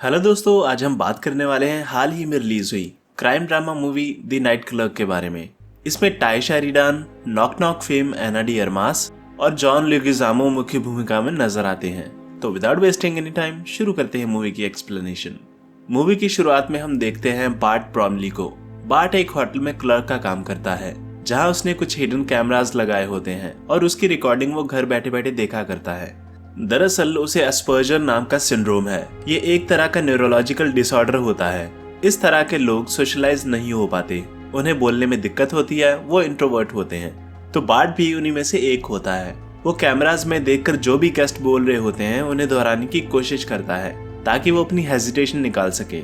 Hello दोस्तों, आज हम बात करने वाले हैं हाल ही में रिलीज हुई crime drama movie the night clerk के बारे में। इसमें टाई शेरिडान, नॉक नॉक फेम एना डी अरमास और जॉन लेगिजामो मुख्य भूमिका में नजर आते हैं। तो विदाउट वेस्टिंग एनी टाइम शुरू करते हैं मूवी की एक्सप्लेनेशन। मूवी की शुरुआत में हम देखते हैं बार्ट ब्रॉमली को। बार्ट एक होटल में क्लर्क का काम करता है, जहाँ उसने कुछ हिडन कैमरास लगाए होते हैं और उसकी रिकॉर्डिंग वो घर बैठे बैठे देखा करता है। दरअसल उसे एस्पर्जर नाम का सिंड्रोम है। ये एक तरह का न्यूरोलॉजिकल डिसऑर्डर होता है। इस तरह के लोग सोशलाइज नहीं हो पाते, उन्हें बोलने में दिक्कत होती है, वो इंट्रोवर्ट होते हैं। तो बार्ट भी उन्हीं में से एक होता है। वो कैमरास में देखकर जो भी गेस्ट बोल रहे होते हैं उन्हें दोहराने की कोशिश करता है ताकि वो अपनी हेजिटेशन निकाल सके।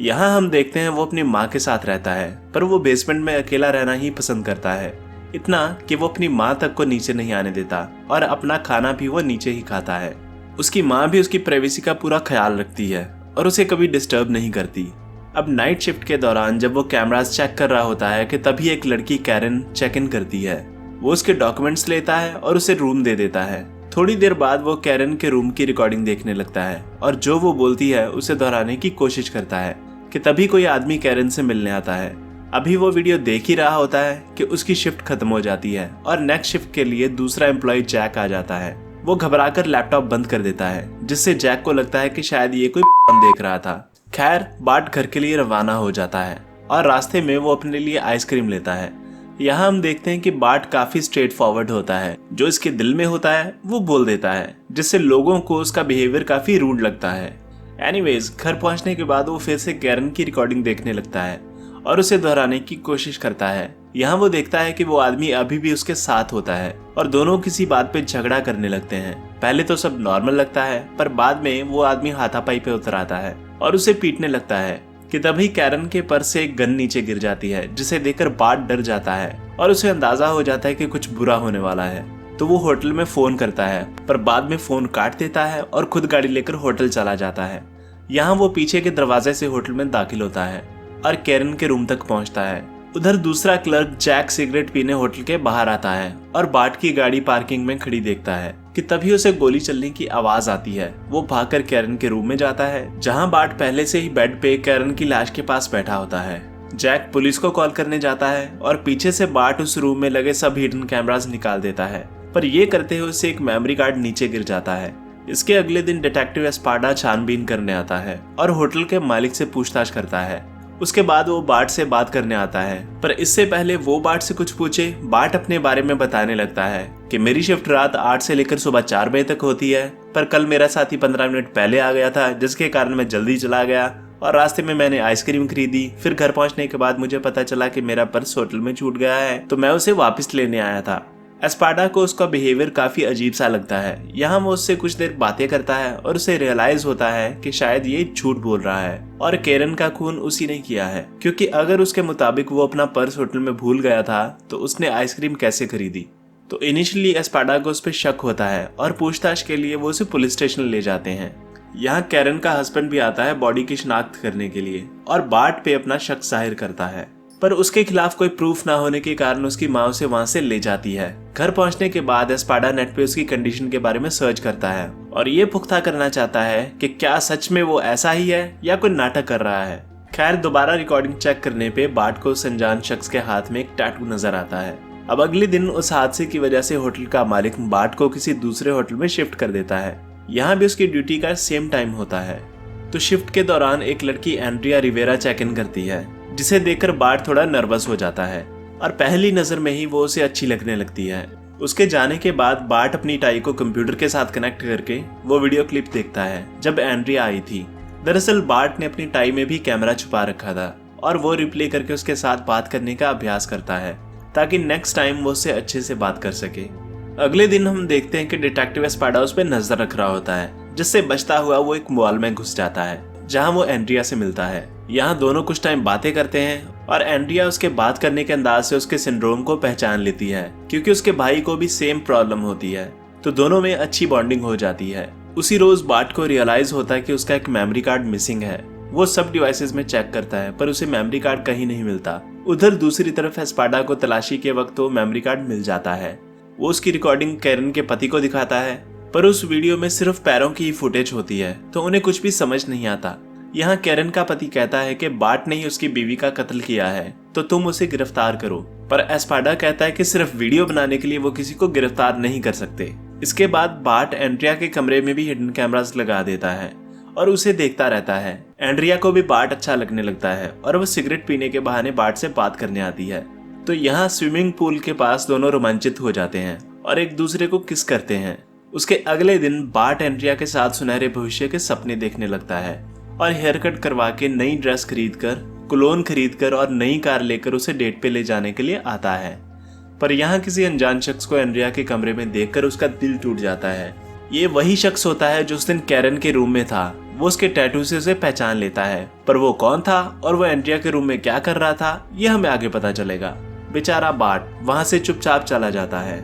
यहाँ हम देखते हैं वो अपनी माँ के साथ रहता है, पर वो बेसमेंट में अकेला रहना ही पसंद करता है, इतना कि वो अपनी माँ तक को नीचे नहीं आने देता और अपना खाना भी वो नीचे ही खाता है। उसकी माँ भी उसकी प्राइवेसी का पूरा ख्याल रखती है और उसे कभी डिस्टर्ब नहीं करती। अब नाइट शिफ्ट के दौरान जब वो कैमरास चेक कर रहा होता है कि तभी एक लड़की कैरन चेक इन करती है। वो उसके डॉक्यूमेंट्स लेता है और उसे रूम दे देता है। थोड़ी देर बाद वो कैरन के रूम की रिकॉर्डिंग देखने लगता है और जो वो बोलती है उसे दोहराने की कोशिश करता है कि तभी कोई आदमी कैरन से मिलने आता है। अभी वो वीडियो देख ही रहा होता है कि उसकी शिफ्ट खत्म हो जाती है और नेक्स्ट शिफ्ट के लिए दूसरा एम्प्लॉय जैक आ जाता है। वो घबराकर लैपटॉप बंद कर देता है, जिससे जैक को लगता है कि शायद ये कोई देख रहा था। खैर, बार्ट घर के लिए रवाना हो जाता है और रास्ते में वो अपने लिए आइसक्रीम लेता है। यहाँ हम देखते हैं कि बार्ट काफी स्ट्रेट फॉरवर्ड होता है। जो इसके दिल में होता है वो बोल देता है, जिससे लोगों को उसका बिहेवियर काफी रूड लगता है। एनीवेज, घर पहुंचने के बाद वो फिर से कैरन की रिकॉर्डिंग देखने लगता है और उसे दोहराने की कोशिश करता है। यहाँ वो देखता है कि वो आदमी अभी भी उसके साथ होता है और दोनों किसी बात पे झगड़ा करने लगते हैं। पहले तो सब नॉर्मल लगता है, पर बाद में वो आदमी हाथापाई पे उतर आता है और उसे पीटने लगता है कि तभी कैरन के पर्स से एक गन नीचे गिर जाती है, जिसे देखकर बार्ट डर जाता है और उसे अंदाजा हो जाता है कि कुछ बुरा होने वाला है। तो वो होटल में फोन करता है, पर बाद में फोन काट देता है और खुद गाड़ी लेकर होटल चला जाता है। यहाँ वो पीछे के दरवाजे से होटल में दाखिल होता है और कैरन के रूम तक पहुंचता है। उधर दूसरा क्लर्क जैक सिगरेट पीने होटल के बाहर आता है और बार्ट की गाड़ी पार्किंग में खड़ी देखता है कि तभी उसे गोली चलने की आवाज आती है। वो भागकर कैरन के रूम में जाता है, जहां बार्ट पहले से ही बेड पे कैरन की लाश के पास बैठा होता है। जैक पुलिस को कॉल करने जाता है और पीछे से बार्ट उस रूम में लगे सब हिडन कैमरास निकाल देता है, पर ये करते हुए उसे एक मेमोरी कार्ड नीचे गिर जाता है। इसके अगले दिन डिटेक्टिव एस्पाडा छानबीन करने आता है और होटल के मालिक से पूछताछ करता है। उसके बाद वो बार्ट से बात करने आता है, पर इससे पहले वो बार्ट से कुछ पूछे, बार्ट अपने बारे में बताने लगता है कि मेरी शिफ्ट रात 8 से लेकर सुबह 4 बजे तक होती है, पर कल मेरा साथी 15 मिनट पहले आ गया था, जिसके कारण मैं जल्दी चला गया और रास्ते में मैंने आइसक्रीम खरीदी। फिर घर पहुंचने के बाद मुझे पता चला कि मेरा पर्स होटल में छूट गया है, तो मैं उसे वापस लेने आया था। एस्पाडा को उसका बिहेवियर काफी अजीब सा लगता है। यहाँ वो उससे कुछ देर बातें करता है और उसे रियलाइज होता है कि शायद ये झूठ बोल रहा है और कैरन का खून उसी ने किया है, क्योंकि अगर उसके मुताबिक वो अपना पर्स होटल में भूल गया था तो उसने आइसक्रीम कैसे खरीदी। तो इनिशियली एस्पाडा को उस पर शक होता है और पूछताछ के लिए वो उसे पुलिस स्टेशन ले जाते हैं। यहाँ कैरन का हस्बैंड भी आता है बॉडी की शिनाख्त करने के लिए और बार्ट पे अपना शक जाहिर करता है, पर उसके खिलाफ कोई प्रूफ ना होने के कारण उसकी माँ उसे वहां से ले जाती है। घर पहुंचने के बाद एस्पाडा नेट पे उसकी कंडीशन के बारे में सर्च करता है और ये पुख्ता करना चाहता है कि क्या सच में वो ऐसा ही है या कोई नाटक कर रहा है। खैर, दोबारा रिकॉर्डिंग चेक करने पे बार्ट को उस अनजान शख्स के हाथ में एक टैटू नजर आता है। अब अगले दिन उस हादसे की वजह से होटल का मालिक बार्ट को किसी दूसरे होटल में शिफ्ट कर देता है। यहाँ भी उसकी ड्यूटी का सेम टाइम होता है। तो शिफ्ट के दौरान एक लड़की एंड्रिया रिवेरा चेक इन करती है, जिसे देखकर बार्ट थोड़ा नर्वस हो जाता है और पहली नजर में ही वो उसे अच्छी लगने लगती है। उसके जाने के बाद बार्ट अपनी टाई को कंप्यूटर के साथ कनेक्ट करके वो वीडियो क्लिप देखता है जब एंड्रिया आई थी। दरअसल बार्ट ने अपनी टाई में भी कैमरा छुपा रखा था और वो रिप्ले करके उसके साथ बात करने का अभ्यास करता है ताकि नेक्स्ट टाइम वो उससे अच्छे से बात कर सके। अगले दिन हम देखते हैं कि डिटेक्टिव एस्पाडा उस पर नजर रख रहा होता है, जिससे बचता हुआ वो एक मॉल में घुस जाता है जहाँ वो एंड्रिया से मिलता है। यहाँ दोनों कुछ टाइम बातें करते हैं और एंड्रिया उसके बात करने के अंदाज से उसके सिंड्रोम को पहचान लेती है, क्योंकि उसके भाई को भी सेम प्रॉब्लम होती है। तो दोनों में अच्छी बॉन्डिंग हो जाती है। उसी रोज बार्ट को रियलाइज होता है कि उसका एक मेमोरी कार्ड मिसिंग है। वो सब डिवाइसेस में चेक करता है, पर उसे मेमोरी कार्ड कहीं नहीं मिलता। उधर दूसरी तरफ एस्पाडा को तलाशी के वक्त वो मेमोरी कार्ड मिल जाता है। वो उसकी रिकॉर्डिंग कैरन के पति को दिखाता है, पर उस वीडियो में सिर्फ पैरों की ही फुटेज होती है, तो उन्हें कुछ भी समझ नहीं आता। यहाँ कैरन का पति कहता है कि बार्ट ने ही उसकी बीवी का कत्ल किया है, तो तुम उसे गिरफ्तार करो। पर एस्पाडा कहता है कि सिर्फ वीडियो बनाने के लिए वो किसी को गिरफ्तार नहीं कर सकते। इसके बाद बार्ट एंड्रिया के कमरे में भी हिडन कैमरास लगा देता है और उसे देखता रहता है। एंड्रिया को भी बार्ट अच्छा लगने लगता है और वो सिगरेट पीने के बहाने बार्ट से बात करने आती है। तो यहाँ स्विमिंग पूल के पास दोनों रोमांचित हो जाते हैं और एक दूसरे को किस करते हैं। उसके अगले दिन बार्ट एंड्रिया के साथ सुनहरे भविष्य के सपने देखने लगता है और हेयर कट करवा के नई ड्रेस खरीदकर, क्लोन खरीदकर और नई कार लेकर उसे डेट पे ले जाने के लिए आता है। पर यहाँ किसी अनजान शख्स को एंड्रिया के कमरे में देखकर उसका दिल टूट जाता है। ये वही शख्स होता है जो उस दिन कैरन के रूम में था। वो उसके टैटू से उसे पहचान लेता है, पर वो कौन था और वो एंड्रिया के रूम में क्या कर रहा था ये हमें आगे पता चलेगा। बेचारा बार्ट वहां से चुपचाप चला जाता है।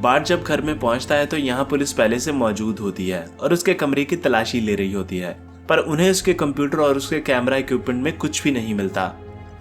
बार्ट जब घर में पहुंचता है तो यहाँ पुलिस पहले से मौजूद होती है और उसके कमरे की तलाशी ले रही होती है, पर उन्हें उसके कंप्यूटर और उसके कैमरा इक्विपमेंट में कुछ भी नहीं मिलता।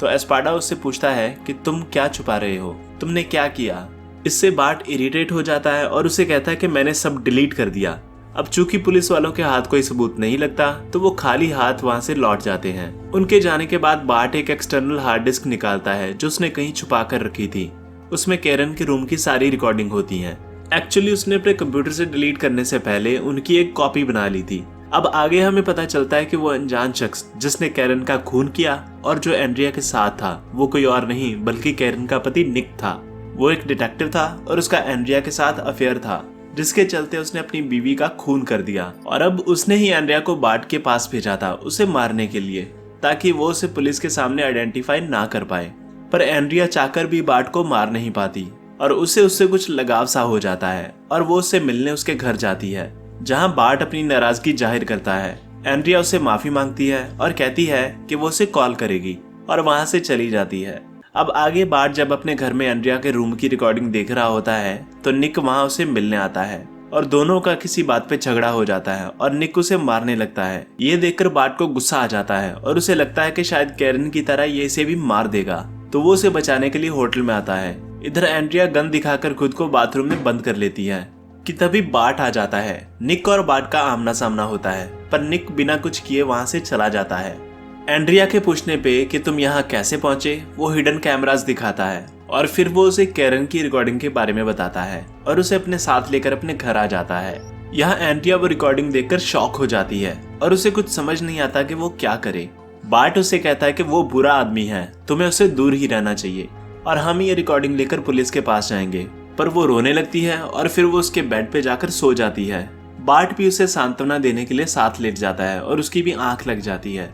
तो एस्पाडा उससे पूछता है कि तुम क्या छुपा रहे हो, तुमने क्या किया। इससे बार्ट इरिटेट हो जाता है और उसे कहता है कि मैंने सब डिलीट कर दिया। अब चूंकि पुलिस वालों के हाथ कोई सबूत नहीं लगता तो वो खाली हाथ वहां से लौट जाते हैं। उनके जाने के बाद बार्ट एक एक्सटर्नल हार्ड डिस्क निकालता है जो उसने कहीं छुपा कर रखी थी। उसमें कैरन के रूम की सारी रिकॉर्डिंग होती है। एक्चुअली उसने अपने कंप्यूटर से डिलीट करने से पहले उनकी एक कॉपी बना ली थी। अब आगे हमें पता चलता है कि वो अनजान शख्स जिसने कैरन का खून किया और जो एंड्रिया के साथ था वो कोई और नहीं बल्कि कैरन का पति निक था। वो एक डिटेक्टिव था और उसका एंड्रिया के साथ अफेयर था, जिसके चलते उसने अपनी बीवी का खून कर दिया और अब उसने ही एंड्रिया को बार्ट के पास भेजा था उसे मारने के लिए, ताकि वो उसे पुलिस के सामने आइडेंटिफाई ना कर पाए। पर एंड्रिया चाहकर भी बार्ट को मार नहीं पाती और उससे कुछ लगाव सा हो जाता है और वो उससे मिलने उसके घर जाती है, जहाँ बार्ट अपनी नाराजगी जाहिर करता है। एंड्रिया उससे माफी मांगती है और कहती है कि वो उसे कॉल करेगी और वहां से चली जाती है। अब आगे बार्ट जब अपने घर में एंड्रिया के रूम की रिकॉर्डिंग देख रहा होता है तो निक वहां उसे मिलने आता है और दोनों का किसी बात पे झगड़ा हो जाता है और निक उसे मारने लगता है। ये देखकर बार्ट को गुस्सा आ जाता है और उसे लगता है कि शायद कैरन की तरह ये इसे भी मार देगा, तो वो उसे बचाने के लिए होटल में आता है। इधर एंड्रिया गन दिखाकर खुद को बाथरूम में बंद कर लेती है कि तभी बार्ट आ जाता है। निक और बार्ट का आमना सामना होता है, पर निक बिना कुछ किए वहां से चला जाता है। एंड्रिया के पूछने पे कि तुम यहाँ कैसे पहुंचे, वो हिडन कैमरास दिखाता है और फिर वो उसे कैरन की रिकॉर्डिंग के बारे में बताता है और उसे अपने साथ लेकर अपने घर आ जाता है। यहाँ एंड्रिया वो रिकॉर्डिंग देखकर शॉक हो जाती है और उसे कुछ समझ नहीं आता कि वो क्या करे। बार्ट उसे कहता है कि वो बुरा आदमी है, तुम्हें उससे दूर ही रहना चाहिए और हम ये रिकॉर्डिंग लेकर पुलिस के पास जाएंगे। पर वो रोने लगती है और फिर वो उसके बेड पे जाकर सो जाती है। बार्ट भी उसे सांत्वना देने के लिए साथ लेट जाता है और उसकी भी आंख लग जाती है।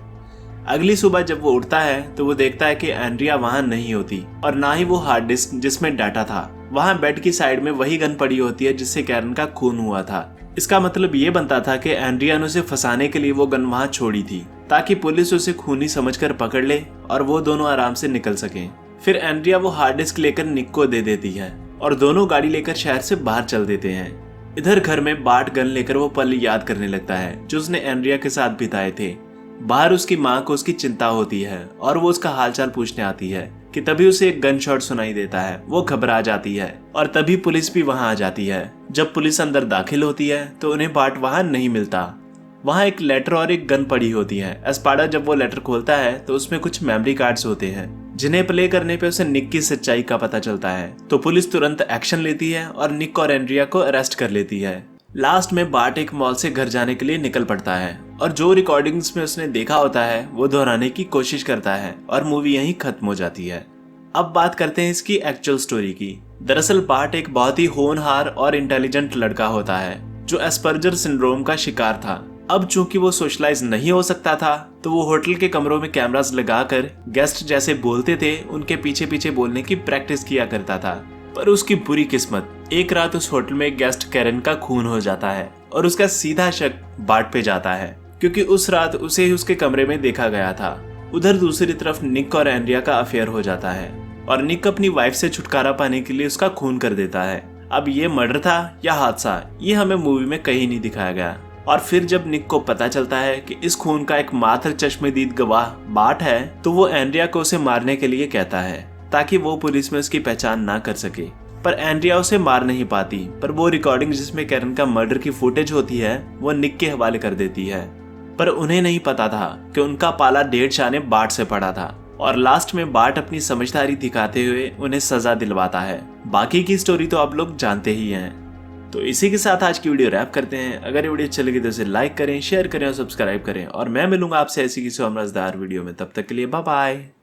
अगली सुबह जब वो उठता है तो वो देखता है कि एंड्रिया वहां नहीं होती और ना ही वो हार्ड डिस्क जिसमें डाटा था। वहां बेड की साइड में वही गन पड़ी होती है जिससे कैरन का खून हुआ था। इसका मतलब ये बनता था कि एंड्रिया ने उसे फंसाने के लिए वो गन वहां छोड़ी थी ताकि पुलिस उसे खूनी समझकर पकड़ ले और वो दोनों आराम से निकल सकें। फिर एंड्रिया वो हार्ड डिस्क लेकर निक को दे देती है और दोनों गाड़ी लेकर शहर से बाहर चल देते हैं। इधर घर में बार्ट गन लेकर वो पल याद करने लगता है जो उसने एंड्रिया के साथ बिताए थे। बाहर उसकी माँ को उसकी चिंता होती है और वो उसका हालचाल पूछने आती है कि तभी उसे एक गन शॉट सुनाई देता है। वो घबरा जाती है और तभी पुलिस भी वहां आ जाती है। जब पुलिस अंदर दाखिल होती है तो उन्हें बार्ट वहां नहीं मिलता। वहां एक लेटर और एक गन पड़ी होती है। एस्पाडा जब वो लेटर खोलता है तो उसमें कुछ मेमोरी कार्ड्स होते हैं जिन्हें प्ले करने पे उसे निक की सच्चाई का पता चलता है। तो पुलिस तुरंत एक्शन लेती है और निक और एंड्रिया को अरेस्ट कर लेती है। लास्ट में बार्ट एक मॉल से घर जाने के लिए निकल पड़ता है और जो रिकॉर्डिंग्स में उसने देखा होता है वो दोहराने की कोशिश करता है और मूवी यहीं खत्म हो जाती है। अब बात करते हैं इसकी एक्चुअल स्टोरी की। दरअसल बार्ट एक बहुत ही होनहार और इंटेलिजेंट लड़का होता है जो एस्पर्जर सिंड्रोम का शिकार था। अब चूंकि वो सोशलाइज नहीं हो सकता था तो वो होटल के कमरों में कैमरास लगाकर गेस्ट जैसे बोलते थे उनके पीछे पीछे बोलने की प्रैक्टिस किया करता था। पर उसकी बुरी किस्मत, एक रात उस होटल में गेस्ट कैरन का खून हो जाता है और उसका सीधा शक बार्ट पे जाता है क्योंकि उस रात उसे ही उसके कमरे में देखा गया था। उधर दूसरी तरफ निक और एंड्रिया का अफेयर हो जाता है और निक अपनी वाइफ से छुटकारा पाने के लिए उसका खून कर देता है। अब ये मर्डर था या हादसा, ये हमें मूवी में कहीं नहीं दिखाया गया। और फिर जब निक को पता चलता है कि इस खून का एक मात्र चश्मदीद गवाह बार्ट है तो वो एंड्रिया को उसे मारने के लिए कहता है ताकि वो पुलिस में उसकी पहचान ना कर सके। पर एंड्रिया उसे मार नहीं पाती, पर वो रिकॉर्डिंग जिसमें कैरन का मर्डर की फुटेज होती है वो निक के हवाले कर देती है। पर उन्हें नहीं पता था कि उनका पाला डेढ़ शाने बार्ट से पड़ा था और लास्ट में बार्ट अपनी समझदारी दिखाते हुए उन्हें सजा दिलवाता है। बाकी की स्टोरी तो आप लोग जानते ही हैं। तो इसी के साथ आज की वीडियो रैप करते हैं। अगर ये वीडियो अच्छी लगी तो इसे लाइक करें, शेयर करें और सब्सक्राइब करें और मैं मिलूंगा आपसे ऐसी किसी और मजेदार वीडियो में। तब तक के लिए बाय बाय।